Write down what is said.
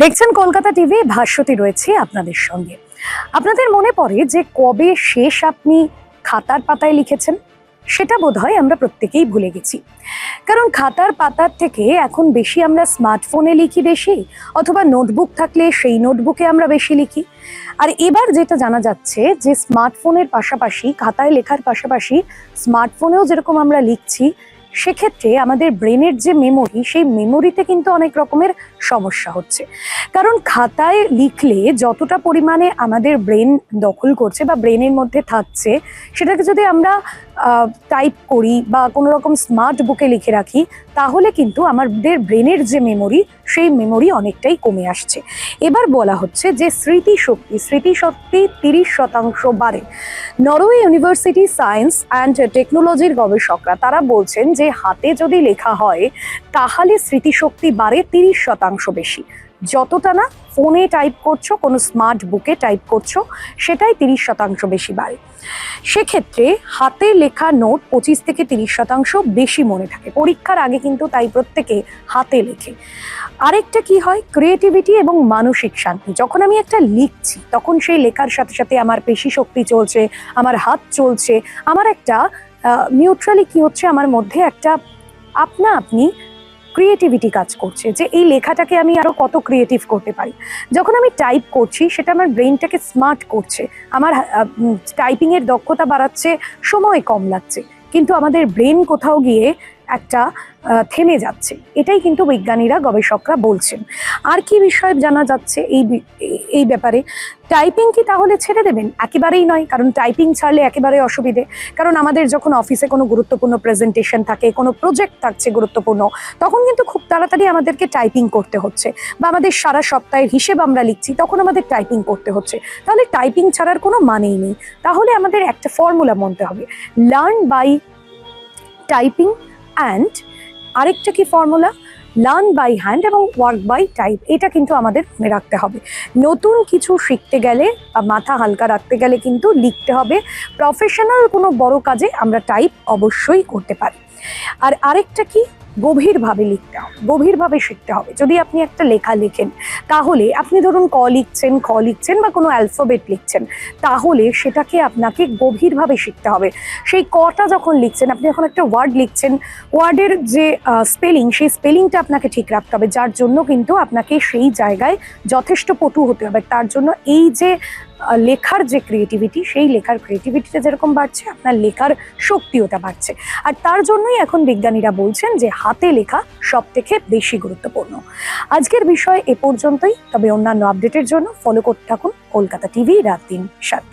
দেখছেন কলকাতা টিভি, ভাস্বতী রয়েছে আপনাদের সঙ্গে। আপনাদের মনে পড়ে যে কবে শেষ আপনি খাতার পাতায় লিখেছেন? সেটা বোধহয় আমরা প্রত্যেকেই ভুলে গেছি। কারণ খাতার পাতার থেকে এখন বেশি আমরা স্মার্টফোনে লিখি বেশি, অথবা নোটবুক থাকলে সেই নোটবুকে আমরা বেশি লিখি। আর এবার যেটা জানা যাচ্ছে যে স্মার্টফোনের পাশাপাশি, খাতায় লেখার পাশাপাশি স্মার্টফোনেও যেরকম আমরা লিখছি, সেক্ষেত্রে আমাদের ব্রেনের যে মেমোরি, সেই মেমোরিতে কিন্তু অনেক রকমের সমস্যা হচ্ছে। কারণ খাতায় লিখলে যতটা পরিমাণে আমাদের ব্রেন দখল করছে বা ব্রেনের মধ্যে থাকছে, সেটাকে যদি আমরা টাইপ করি বা কোনো রকম স্মার্ট বুকে লিখে রাখি, তাহলে কিন্তু আমাদের ব্রেনের যে মেমোরি, সেই মেমোরি অনেকটাই কমে আসছে। এবার বলা হচ্ছে যে স্মৃতিশক্তি 30% বাড়ে। নরওয়ে ইউনিভার্সিটি সায়েন্স অ্যান্ড টেকনোলজির গবেষকরা তারা বলছেন যে হাতে যদি লেখা হয় তাহলে স্মৃতিশক্তি বাড়ে 30% বেশি। যতটা না ফোনে টাইপ করছো, কোনো স্মার্ট বুকে টাইপ করছো, সেটাই 30% বেশি বাড়ে। সেক্ষেত্রে হাতে লেখা নোট 25 থেকে 30% বেশি মনে থাকে। পরীক্ষার আগে কিন্তু তাই প্রত্যেকে হাতে লেখে। আরেকটা কি হয়, ক্রিয়েটিভিটি এবং মানসিক শান্তি। যখন আমি একটা লিখছি তখন সেই লেখার সাথে সাথে আমার পেশি শক্তি চলছে, আমার হাত চলছে, আমার একটা নিউট্রালি কি হচ্ছে, আমার মধ্যে একটা আপনি ক্রিয়েটিভিটি কাজ করছে যে এই লেখাটাকে আমি আরো কত ক্রিয়েটিভ করতে পারি। যখন আমি টাইপ করছি সেটা আমার ব্রেনটাকে স্মার্ট করছে, আমার টাইপিং এর দক্ষতা বাড়াচ্ছে, সময় কম লাগছে, কিন্তু আমাদের ব্রেন কোথাও গিয়ে একটা থেমে যাচ্ছে। এটাই কিন্তু বিজ্ঞানীরা, গবেষকরা বলছেন। আর কি বিষয় জানা যাচ্ছে এই ব্যাপারে? টাইপিং কি তাহলে ছেড়ে দেবেন? একেবারেই নয়, কারণ টাইপিং ছাড়লে একেবারে অসুবিধে। কারণ আমাদের যখন অফিসে কোনো গুরুত্বপূর্ণ প্রেজেন্টেশন থাকে, কোনো প্রজেক্ট থাকছে গুরুত্বপূর্ণ, তখন কিন্তু খুব তাড়াতাড়ি আমাদেরকে টাইপিং করতে হচ্ছে, বা আমাদের সারা সপ্তাহের হিসেব আমরা লিখছি, তখন আমাদের টাইপিং করতে হচ্ছে। তাহলে টাইপিং ছাড়ার কোনো মানেই নেই। তাহলে আমাদের একটা ফর্মুলা মানতে হবে, লার্ন বাই টাইপিং অ্যান্ড আরেকটা কি ফর্মুলা, লার্ন বাই হ্যান্ড এবং ওয়ার্ক বাই টাইপ। এটা কিন্তু আমাদের মনে রাখতে হবে। নতুন কিছু শিখতে গেলে বা মাথা হালকা রাখতে গেলে কিন্তু লিখতে হবে। প্রফেশনাল কোনো বড় কাজে আমরা টাইপ অবশ্যই করতে পারি। আর আরেকটা কি, গভীরভাবে লিখতে হবে, গভীরভাবে শিখতে হবে। যদি আপনি একটা লেখা লেখেন, তাহলে আপনি ধরুন ক লিখছেন বা কোনো অ্যালফাবেট লিখছেন, তাহলে সেটাকে আপনাকে গভীরভাবে শিখতে হবে। সেই কটা যখন লিখছেন, আপনি যখন একটা ওয়ার্ড লিখছেন, ওয়ার্ডের যে স্পেলিং, সেই স্পেলিংটা আপনাকে ঠিক রাখতে হবে, যার জন্য কিন্তু আপনাকে সেই জায়গায় যথেষ্ট পটু হতে হবে। তার জন্য এই যে লেখার যে ক্রিয়েটিভিটি, সেই লেখার ক্রিয়েটিভিটিটা যেরকম বাড়ছে, আপনার লেখার শক্তিওটা বাড়ছে। আর তার জন্যই এখন বিজ্ঞানীরা বলছেন যে হাতে লেখা সব থেকে বেশি গুরুত্বপূর্ণ। আজকের বিষয় এ পর্যন্তই। তবে অন্যান্য আপডেটের জন্য ফলো করতে থাকুন কলকাতা টিভি রাত 3-7।